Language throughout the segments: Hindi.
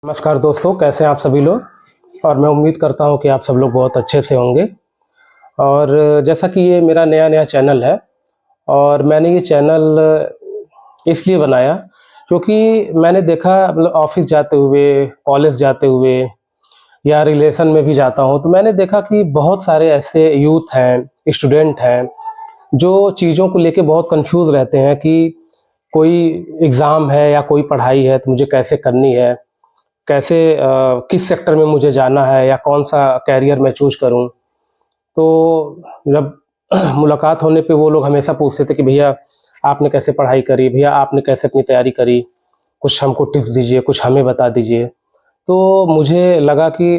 नमस्कार दोस्तों, कैसे हैं आप सभी लोग। और मैं उम्मीद करता हूं कि आप सब लोग बहुत अच्छे से होंगे। और जैसा कि ये मेरा नया चैनल है और मैंने ये चैनल इसलिए बनाया क्योंकि मैंने देखा मतलब ऑफिस जाते हुए, कॉलेज जाते हुए या रिलेशन में भी जाता हूं तो मैंने देखा कि बहुत सारे ऐसे यूथ हैं, स्टूडेंट हैं जो चीज़ों को लेके बहुत कंफ्यूज रहते हैं कि कोई एग्ज़ाम है या कोई पढ़ाई है तो मुझे कैसे करनी है, कैसे किस सेक्टर में मुझे जाना है या कौन सा कैरियर मैं चूज करूं। तो जब मुलाकात होने पे वो लोग हमेशा पूछते थे कि भैया आपने कैसे पढ़ाई करी, भैया आपने कैसे अपनी तैयारी करी, कुछ हमको टिप्स दीजिए, कुछ हमें बता दीजिए। तो मुझे लगा कि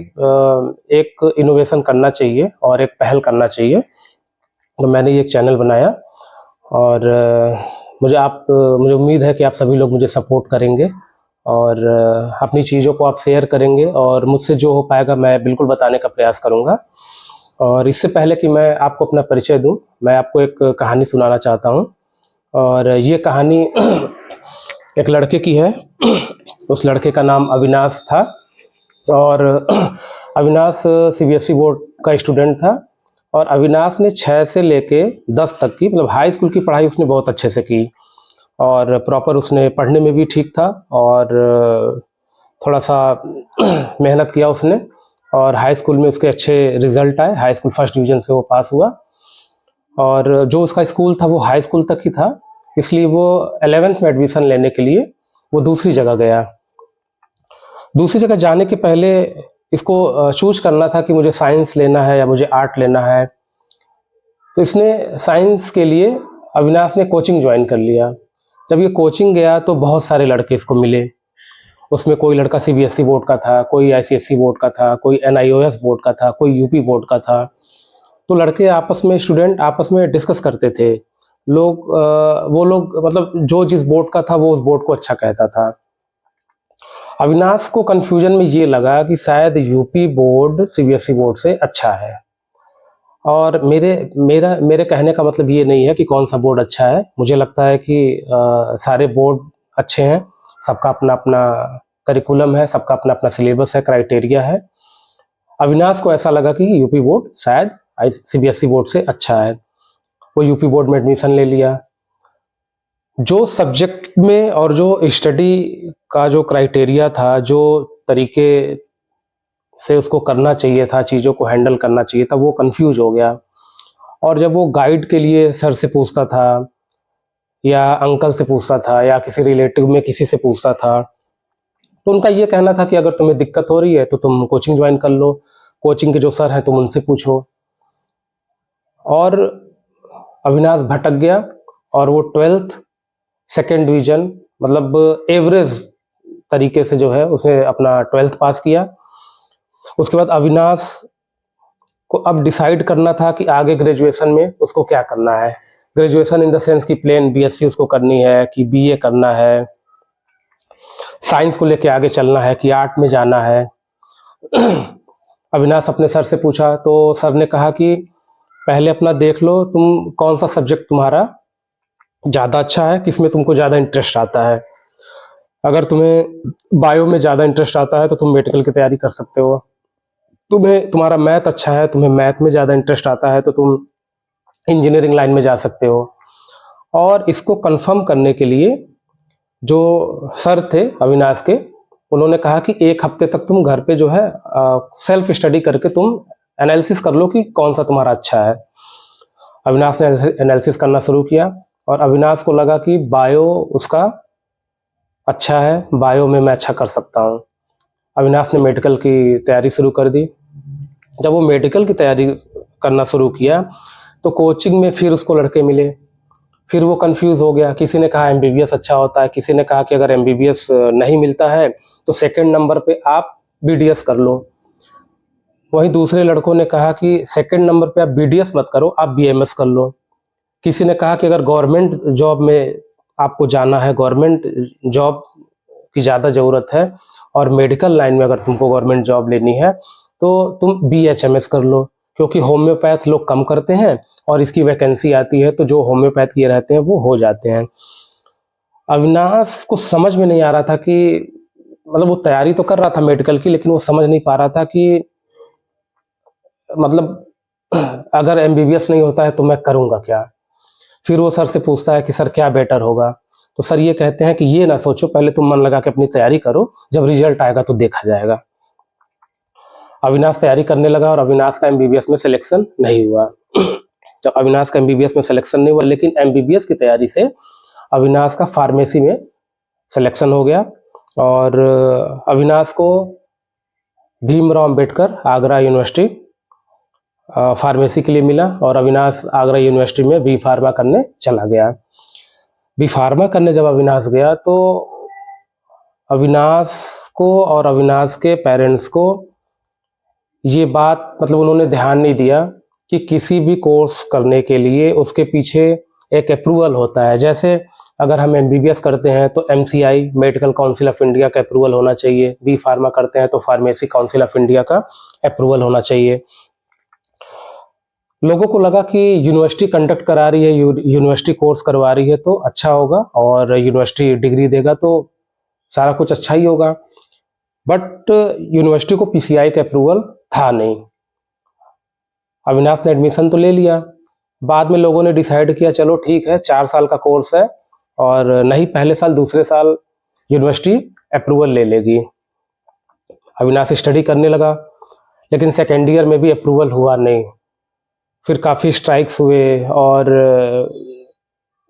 एक इनोवेशन करना चाहिए और एक पहल करना चाहिए। तो मैंने ये एक चैनल बनाया और मुझे उम्मीद है कि आप सभी लोग मुझे सपोर्ट करेंगे और अपनी चीज़ों को आप शेयर करेंगे और मुझसे जो हो पाएगा मैं बिल्कुल बताने का प्रयास करूँगा। और इससे पहले कि मैं आपको अपना परिचय दूँ, मैं आपको एक कहानी सुनाना चाहता हूँ। और ये कहानी एक लड़के की है। उस लड़के का नाम अविनाश था और अविनाश सीबीएसई बोर्ड का स्टूडेंट था। और अविनाश ने 6 से लेके 10 तक की मतलब हाई स्कूल की पढ़ाई उसने बहुत अच्छे से की और प्रॉपर उसने पढ़ने में भी ठीक था और थोड़ा सा मेहनत किया उसने। और हाई स्कूल में उसके अच्छे रिजल्ट आए, हाई स्कूल फर्स्ट डिवीजन से वो पास हुआ। और जो उसका स्कूल था वो हाई स्कूल तक ही था, इसलिए वो 11th में एडमिशन लेने के लिए वो दूसरी जगह गया। दूसरी जगह जाने के पहले इसको चूज करना था कि मुझे साइंस लेना है या मुझे आर्ट लेना है। तो इसने साइंस के लिए अविनाश ने कोचिंग ज्वाइन कर लिया। जब ये कोचिंग गया तो बहुत सारे लड़के इसको मिले। उसमें कोई लड़का सीबीएसई बोर्ड का था, कोई आईसीएसई बोर्ड का था, कोई एनआईओएस बोर्ड का था, कोई यूपी बोर्ड का था। तो लड़के आपस में, स्टूडेंट आपस में डिस्कस करते थे। वो लोग मतलब जो जिस बोर्ड का था वो उस बोर्ड को अच्छा कहता था। अविनाश को कंफ्यूजन में ये लगा कि शायद यूपी बोर्ड सीबीएसई बोर्ड से अच्छा है। और मेरे कहने का मतलब ये नहीं है कि कौन सा बोर्ड अच्छा है। मुझे लगता है कि सारे बोर्ड अच्छे हैं। सबका अपना अपना करिकुलम है, सबका अपना अपना सिलेबस है, क्राइटेरिया है। अविनाश को ऐसा लगा कि यूपी बोर्ड शायद सीबीएसई बोर्ड से अच्छा है। वो यूपी बोर्ड में एडमिशन ले लिया। जो सब्जेक्ट में और जो स्टडी का जो क्राइटेरिया था, जो तरीके से उसको करना चाहिए था, चीज़ों को हैंडल करना चाहिए था, वो कंफ्यूज हो गया। और जब वो गाइड के लिए सर से पूछता था या अंकल से पूछता था या किसी रिलेटिव में किसी से पूछता था, तो उनका ये कहना था कि अगर तुम्हें दिक्कत हो रही है तो तुम कोचिंग ज्वाइन कर लो, कोचिंग के जो सर हैं तुम उनसे पूछो। और अविनाश भटक गया और वो 12th सेकेंड डिवीजन मतलब एवरेज तरीके से जो है उसने अपना 12th पास किया। उसके बाद अविनाश को अब डिसाइड करना था कि आगे ग्रेजुएशन में उसको क्या करना है। ग्रेजुएशन इन द सेंस कि प्लेन बीएससी उसको करनी है कि बीए करना है, साइंस को लेके आगे चलना है कि आर्ट में जाना है। अविनाश अपने सर से पूछा तो सर ने कहा कि पहले अपना देख लो तुम कौन सा सब्जेक्ट तुम्हारा ज़्यादा अच्छा है, किसमें तुमको ज़्यादा इंटरेस्ट आता है। अगर तुम्हें बायो में ज़्यादा इंटरेस्ट आता है तो तुम मेडिकल की तैयारी कर सकते हो। तुम्हारा मैथ अच्छा है, तुम्हें मैथ में ज़्यादा इंटरेस्ट आता है तो तुम इंजीनियरिंग लाइन में जा सकते हो। और इसको कंफर्म करने के लिए जो सर थे अविनाश के, उन्होंने कहा कि 1 हफ्ते तक तुम घर पे जो है सेल्फ स्टडी करके तुम एनालिसिस कर लो कि कौन सा तुम्हारा अच्छा है। अविनाश ने एनालिसिस करना शुरू किया और अविनाश को लगा कि बायो उसका अच्छा है, बायो में मैं अच्छा कर सकता हूँ। अविनाश ने मेडिकल की तैयारी शुरू कर दी। जब वो मेडिकल की तैयारी करना शुरू किया तो कोचिंग में फिर उसको लड़के मिले। फिर वो कंफ्यूज हो गया। किसी ने कहा एमबीबीएस अच्छा होता है, किसी ने कहा कि अगर एमबीबीएस नहीं मिलता है तो सेकंड नंबर पे आप बीडीएस कर लो। वहीं दूसरे लड़कों ने कहा कि सेकंड नंबर पे आप बीडीएस मत करो, आप बीएमएस कर लो। किसी ने कहा कि अगर गवर्नमेंट जॉब में आपको जाना है, गवर्नमेंट जॉब की ज़्यादा ज़रूरत है और मेडिकल लाइन में अगर तुमको गवर्नमेंट जॉब लेनी है तो तुम बीएचएमएस कर लो, क्योंकि होम्योपैथ लोग कम करते हैं और इसकी वैकेंसी आती है तो जो होम्योपैथ किए रहते हैं वो हो जाते हैं। अविनाश को समझ में नहीं आ रहा था कि मतलब वो तैयारी तो कर रहा था मेडिकल की, लेकिन वो समझ नहीं पा रहा था कि मतलब अगर एमबीबीएस नहीं होता है तो मैं करूँगा क्या? फिर वो सर से पूछता है कि सर क्या बेटर होगा? तो सर ये कहते हैं कि ये ना सोचो, पहले तुम मन लगा के अपनी तैयारी करो, जब रिजल्ट आएगा तो देखा जाएगा। अविनाश तैयारी करने लगा और अविनाश का एमबीबीएस में सिलेक्शन नहीं हुआ। तो अविनाश का एमबीबीएस में सिलेक्शन नहीं हुआ, लेकिन एमबीबीएस की तैयारी से अविनाश का फार्मेसी में सिलेक्शन हो गया। और अविनाश को भीमराव अंबेडकर आगरा यूनिवर्सिटी फार्मेसी के लिए मिला, और अविनाश आगरा यूनिवर्सिटी में बी फार्मा करने चला गया। बी फार्मा करने जब अविनाश गया तो अविनाश को और अविनाश के पेरेंट्स को ये बात मतलब उन्होंने ध्यान नहीं दिया कि किसी भी कोर्स करने के लिए उसके पीछे एक अप्रूवल होता है। जैसे अगर हम एमबीबीएस करते हैं तो MCI medical council of India का अप्रूवल होना चाहिए, बी फार्मा करते हैं तो फार्मेसी काउंसिल ऑफ इंडिया का अप्रूवल होना चाहिए। लोगों को लगा कि यूनिवर्सिटी कंडक्ट करा रही है, यूनिवर्सिटी कोर्स करवा रही है तो अच्छा होगा, और यूनिवर्सिटी डिग्री देगा तो सारा कुछ अच्छा ही होगा। बट यूनिवर्सिटी को पीसीआई का अप्रूवल था नहीं। अविनाश ने एडमिशन तो ले लिया, बाद में लोगों ने डिसाइड किया चलो ठीक है 4 साल का कोर्स है, और नहीं पहले साल दूसरे साल यूनिवर्सिटी अप्रूवल ले लेगी। अविनाश स्टडी करने लगा, लेकिन सेकेंड ईयर में भी अप्रूवल हुआ नहीं। फिर काफ़ी स्ट्राइक्स हुए और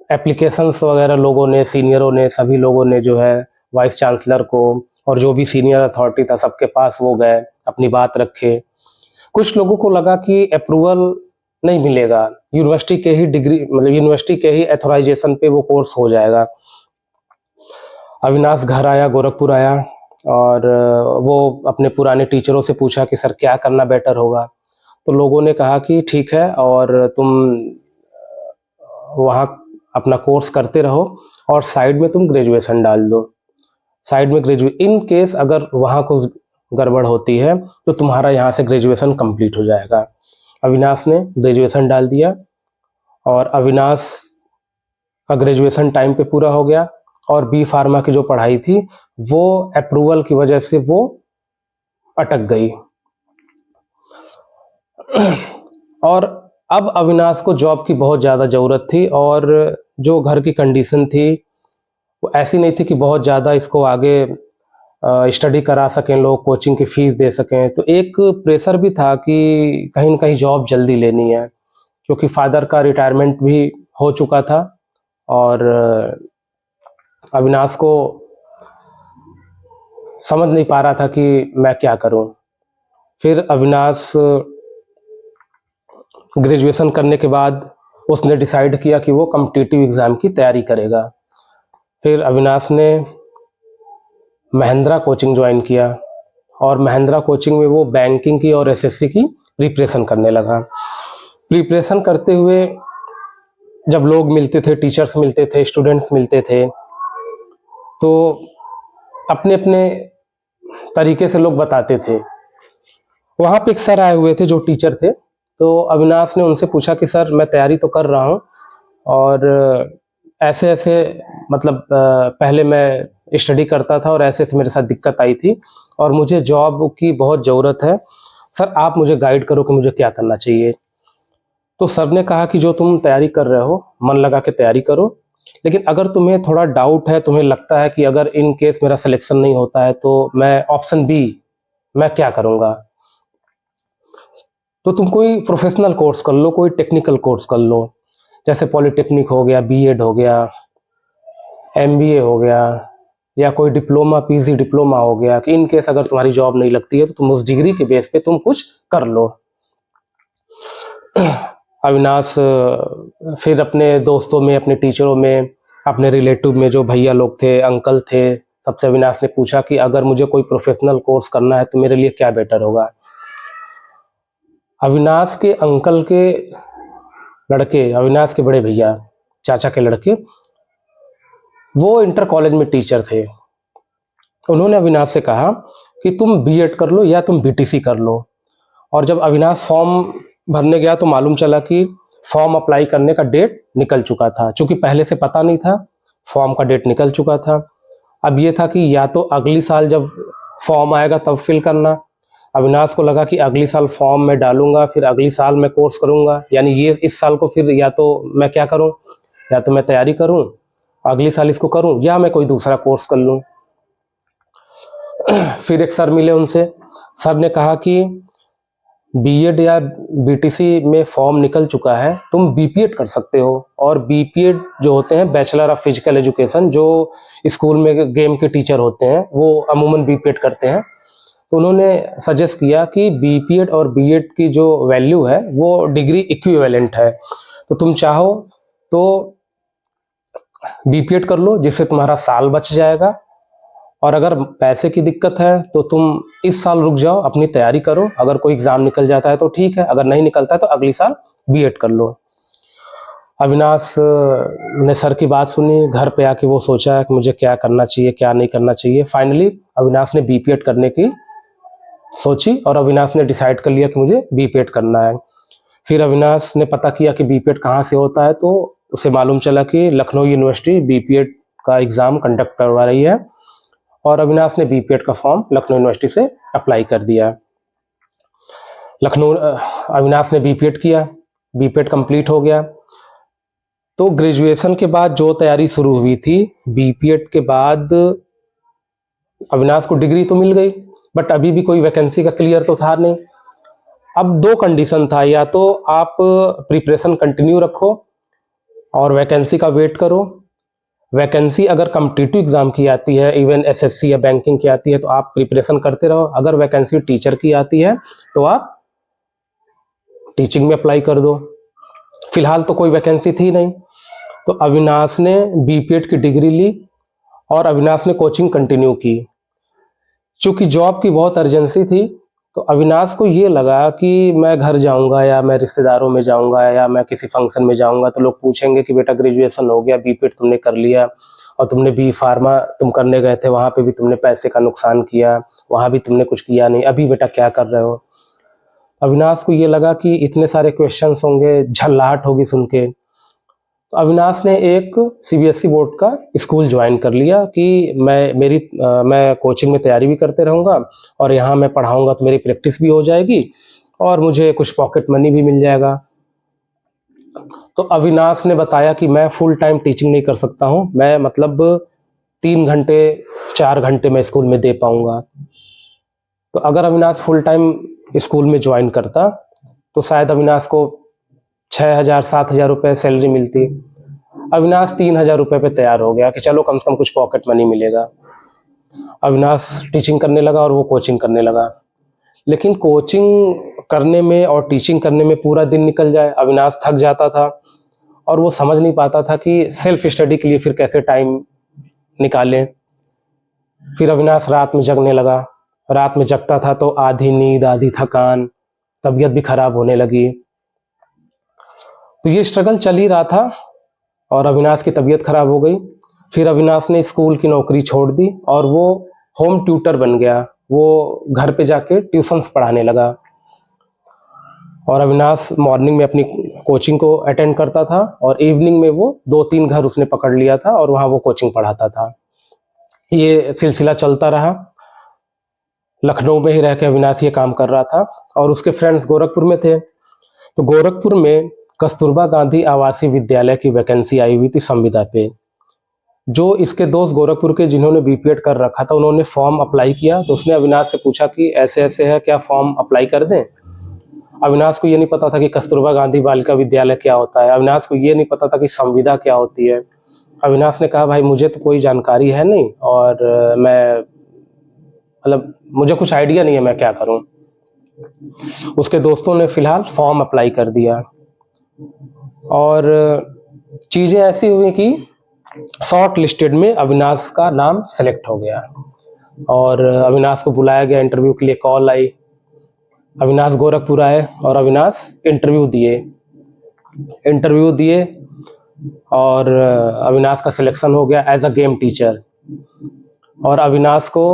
एप्लीकेशंस वगैरह लोगों ने, सीनियरों ने, सभी लोगों ने जो है वाइस चांसलर को और जो भी सीनियर अथॉरिटी था सबके पास वो गए, अपनी बात रखे। कुछ लोगों को लगा कि अप्रूवल नहीं मिलेगा, यूनिवर्सिटी के ही डिग्री मतलब यूनिवर्सिटी के ही एथोराइजेशन पे वो कोर्स हो जाएगा। अविनाश घर आया, गोरखपुर आया, और वो अपने पुराने टीचरों से पूछा कि सर क्या करना बेटर होगा? तो लोगों ने कहा कि ठीक है, और तुम वहाँ अपना कोर्स करते रहो और साइड में तुम ग्रेजुएशन डाल दो। साइड में इन केस अगर वहाँ कुछ गड़बड़ होती है तो तुम्हारा यहाँ से ग्रेजुएशन कंप्लीट हो जाएगा। अविनाश ने ग्रेजुएशन डाल दिया, और अविनाश का ग्रेजुएशन टाइम पे पूरा हो गया, और बी फार्मा की जो पढ़ाई थी वो अप्रूवल की वजह से वो अटक गई। और अब अविनाश को जॉब की बहुत ज़्यादा ज़रूरत थी, और जो घर की कंडीशन थी वो ऐसी नहीं थी कि बहुत ज़्यादा इसको आगे स्टडी करा सकें लोग, कोचिंग की फ़ीस दे सकें। तो एक प्रेशर भी था कि कहीं न कहीं जॉब जल्दी लेनी है, क्योंकि फादर का रिटायरमेंट भी हो चुका था, और अविनाश को समझ नहीं पा रहा था कि मैं क्या करूं। फिर अविनाश ग्रेजुएशन करने के बाद उसने डिसाइड किया कि वो कॉम्पिटिटिव एग्ज़ाम की तैयारी करेगा। फिर अविनाश ने महिंद्रा कोचिंग ज्वाइन किया, और महिंद्रा कोचिंग में वो बैंकिंग की और एसएससी की प्रिपरेशन करने लगा। प्रिपरेशन करते हुए जब लोग मिलते थे, टीचर्स मिलते थे, स्टूडेंट्स मिलते थे, तो अपने अपने तरीके से लोग बताते थे। वहाँ पे एक सर आए हुए थे जो टीचर थे, तो अविनाश ने उनसे पूछा कि सर मैं तैयारी तो कर रहा हूँ, और ऐसे ऐसे मतलब पहले मैं स्टडी करता था और ऐसे ऐसे मेरे साथ दिक्कत आई थी, और मुझे जॉब की बहुत ज़रूरत है, सर आप मुझे गाइड करो कि मुझे क्या करना चाहिए। तो सर ने कहा कि जो तुम तैयारी कर रहे हो मन लगा के तैयारी करो, लेकिन अगर तुम्हें थोड़ा डाउट है, तुम्हें लगता है कि अगर इन केस मेरा सिलेक्शन नहीं होता है तो मैं ऑप्शन बी मैं क्या करूँगा, तो तुम कोई प्रोफेशनल कोर्स कर लो, कोई टेक्निकल कोर्स कर लो, जैसे पॉलिटेक्निक हो गया, बीएड हो गया, एमबीए हो गया, या कोई डिप्लोमा, पीजी डिप्लोमा हो गया, कि इन केस अगर तुम्हारी जॉब नहीं लगती है तो तुम उस डिग्री के बेस पे तुम कुछ कर लो। अविनाश फिर अपने दोस्तों में, अपने टीचरों में, अपने रिलेटिव में जो भैया लोग थे, अंकल थे, सबसे अविनाश ने पूछा कि अगर मुझे कोई प्रोफेशनल कोर्स करना है तो मेरे लिए क्या बेटर होगा। अविनाश के अंकल के लड़के, अविनाश के बड़े भैया, चाचा के लड़के, वो इंटर कॉलेज में टीचर थे। उन्होंने अविनाश से कहा कि तुम बीएड कर लो या तुम बीटीसी कर लो। और जब अविनाश फॉर्म भरने गया तो मालूम चला कि फॉर्म अप्लाई करने का डेट निकल चुका था, चूँकि पहले से पता नहीं था, फॉर्म का डेट निकल चुका था। अब ये था कि या तो अगली साल जब फॉर्म आएगा तब फिल करना। अविनाश को लगा कि अगली साल फॉर्म मैं डालूंगा, फिर अगली साल मैं कोर्स करूंगा, यानी ये इस साल को फिर या तो मैं क्या करूं, या तो मैं तैयारी करूं अगली साल इसको करूं, या मैं कोई दूसरा कोर्स कर लूं। फिर एक सर मिले उनसे, सर ने कहा कि बीएड या बीटीसी में फॉर्म निकल चुका है, तुम बीपीएड कर सकते हो। और बीपीएड जो होते हैं बैचलर ऑफ फिजिकल एजुकेशन, जो स्कूल में गेम के टीचर होते हैं वो अमूमन बीपीएड करते हैं। तो उन्होंने सजेस्ट किया कि बीपीएड और बीएड की जो वैल्यू है वो डिग्री इक्विवेलेंट है, तो तुम चाहो तो बीपीएड कर लो, जिससे तुम्हारा साल बच जाएगा। और अगर पैसे की दिक्कत है तो तुम इस साल रुक जाओ, अपनी तैयारी करो, अगर कोई एग्जाम निकल जाता है तो ठीक है, अगर नहीं निकलता है तो अगली साल बीएड कर लो। अविनाश ने सर की बात सुनी, घर पे आके वो सोचा कि मुझे क्या करना चाहिए क्या नहीं करना चाहिए। फाइनली अविनाश ने बीपीएड करने की सोची और अविनाश ने डिसाइड कर लिया कि मुझे बीपीएड करना है। फिर अविनाश ने पता किया कि बीपीएड कहाँ से होता है, तो उसे मालूम चला कि लखनऊ यूनिवर्सिटी बीपीएड का एग्ज़ाम कंडक्ट करवा रही है, और अविनाश ने बीपीएड का फॉर्म लखनऊ यूनिवर्सिटी से अप्लाई कर दिया। अविनाश ने बीपीएड किया, बीपीएड कंप्लीट हो गया। तो ग्रेजुएशन के बाद जो तैयारी शुरू हुई थी, बीपीएड के बाद अविनाश को डिग्री तो मिल गई, बट अभी भी कोई वैकेंसी का क्लियर तो था नहीं। अब दो कंडीशन था, या तो आप प्रिपरेशन कंटिन्यू रखो और वैकेंसी का वेट करो। वैकेंसी अगर कॉम्पिटिटिव एग्जाम की आती है, इवन एसएससी या बैंकिंग की आती है, तो आप प्रिपरेशन करते रहो। अगर वैकेंसी टीचर की आती है तो आप टीचिंग में अप्लाई कर दो। फिलहाल तो कोई वैकेंसी थी नहीं, तो अविनाश ने बीपीएड की डिग्री ली और अविनाश ने कोचिंग कंटिन्यू की। चूंकि जॉब की बहुत अर्जेंसी थी, तो अविनाश को ये लगा कि मैं घर जाऊंगा या मैं रिश्तेदारों में जाऊंगा या मैं किसी फंक्शन में जाऊंगा तो लोग पूछेंगे कि बेटा ग्रेजुएशन हो गया, बीपीएड तुमने कर लिया, और तुमने बी फार्मा तुम करने गए थे, वहाँ पे भी तुमने पैसे का नुकसान किया, वहाँ भी तुमने कुछ किया नहीं, अभी बेटा क्या कर रहे हो। अविनाश को ये लगा कि इतने सारे क्वेश्चंस होंगे, झल्लाहट होगी सुन के। तो अविनाश ने एक सीबीएसई बोर्ड का स्कूल ज्वाइन कर लिया कि मैं कोचिंग में तैयारी भी करते रहूँगा और यहाँ मैं पढ़ाऊँगा तो मेरी प्रैक्टिस भी हो जाएगी और मुझे कुछ पॉकेट मनी भी मिल जाएगा। तो अविनाश ने बताया कि मैं फुल टाइम टीचिंग नहीं कर सकता हूँ, मैं मतलब 3 घंटे 4 घंटे मैं स्कूल में दे पाऊँगा। तो अगर अविनाश फुल टाइम स्कूल में ज्वाइन करता तो शायद अविनाश को 6,000-7,000 रुपये सैलरी मिलती। अविनाश 3,000 रुपये पे तैयार हो गया कि चलो कम से कम कुछ पॉकेट मनी मिलेगा। अविनाश टीचिंग करने लगा और वो कोचिंग करने लगा, लेकिन कोचिंग करने में और टीचिंग करने में पूरा दिन निकल जाए, अविनाश थक जाता था और वो समझ नहीं पाता था कि सेल्फ स्टडी के लिए फिर कैसे टाइम निकालें। फिर अविनाश रात में जगने लगा, रात में जगता था तो आधी नींद आधी थकान, तबीयत भी खराब होने लगी। तो ये स्ट्रगल चल ही रहा था और अविनाश की तबीयत खराब हो गई। फिर अविनाश ने स्कूल की नौकरी छोड़ दी और वो होम ट्यूटर बन गया, वो घर पे जाके ट्यूशन्स पढ़ाने लगा। और अविनाश मॉर्निंग में अपनी कोचिंग को अटेंड करता था और इवनिंग में वो 2-3 घर उसने पकड़ लिया था और वहाँ वो कोचिंग पढ़ाता था। ये सिलसिला चलता रहा। लखनऊ में ही रह के अविनाश ये काम कर रहा था और उसके फ्रेंड्स गोरखपुर में थे। तो गोरखपुर में कस्तूरबा गांधी आवासीय विद्यालय की वैकेंसी आई हुई थी संविदा पे। जो इसके दोस्त गोरखपुर के जिन्होंने बीपीएड कर रखा था उन्होंने फॉर्म अप्लाई किया, तो उसने अविनाश से पूछा कि ऐसे ऐसे है, क्या फॉर्म अप्लाई कर दें। अविनाश को ये नहीं पता था कि कस्तूरबा गांधी बालिका विद्यालय क्या होता है, अविनाश को ये नहीं पता था कि संविदा क्या होती है। अविनाश ने कहा भाई मुझे तो कोई जानकारी है नहीं और मैं मतलब मुझे कुछ आइडिया नहीं है मैं क्या करूं। उसके दोस्तों ने फिलहाल फॉर्म अप्लाई कर दिया और चीज़ें ऐसी हुई कि शॉर्ट लिस्टेड में अविनाश का नाम सेलेक्ट हो गया और अविनाश को बुलाया गया इंटरव्यू के लिए, कॉल आई। अविनाश गोरखपुर आए और अविनाश इंटरव्यू दिए और अविनाश का सिलेक्शन हो गया एज अ गेम टीचर। और अविनाश को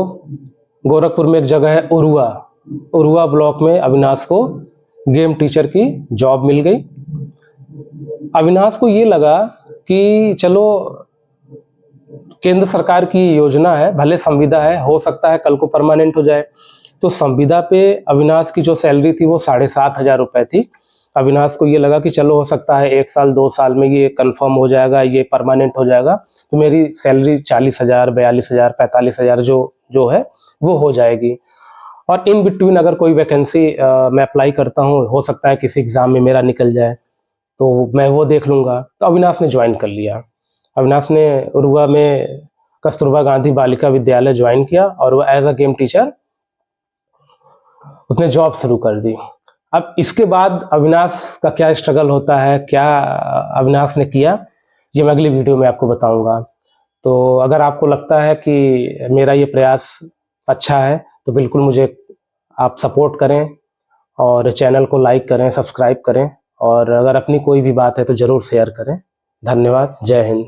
गोरखपुर में एक जगह है उरुआ ब्लॉक में अविनाश को गेम टीचर की जॉब मिल गई। अविनाश को ये लगा कि चलो केंद्र सरकार की योजना है, भले संविदा है, हो सकता है कल को परमानेंट हो जाए। तो संविदा पे अविनाश की जो सैलरी थी वो 7,500 रुपये थी। अविनाश को ये लगा कि चलो हो सकता है 1 साल 2 साल में ये कंफर्म हो जाएगा, ये परमानेंट हो जाएगा, तो मेरी सैलरी 40,000, 42,000, 45,000 जो है वो हो जाएगी। और इन बिटवीन अगर कोई वैकेंसी मैं अप्लाई करता हूँ, हो सकता है किसी एग्ज़ाम में मेरा निकल जाए, तो मैं वो देख लूँगा। तो अविनाश ने ज्वाइन कर लिया। अविनाश ने उरुआ में कस्तूरबा गांधी बालिका विद्यालय ज्वाइन किया और वो एज अ गेम टीचर उसने जॉब शुरू कर दी। अब इसके बाद अविनाश का क्या स्ट्रगल होता है, क्या अविनाश ने किया, ये मैं अगली वीडियो में आपको बताऊंगा। तो अगर आपको लगता है कि मेरा ये प्रयास अच्छा है तो बिल्कुल मुझे आप सपोर्ट करें और चैनल को लाइक करें, सब्सक्राइब करें, और अगर अपनी कोई भी बात है तो ज़रूर शेयर करें। धन्यवाद। जय हिंद।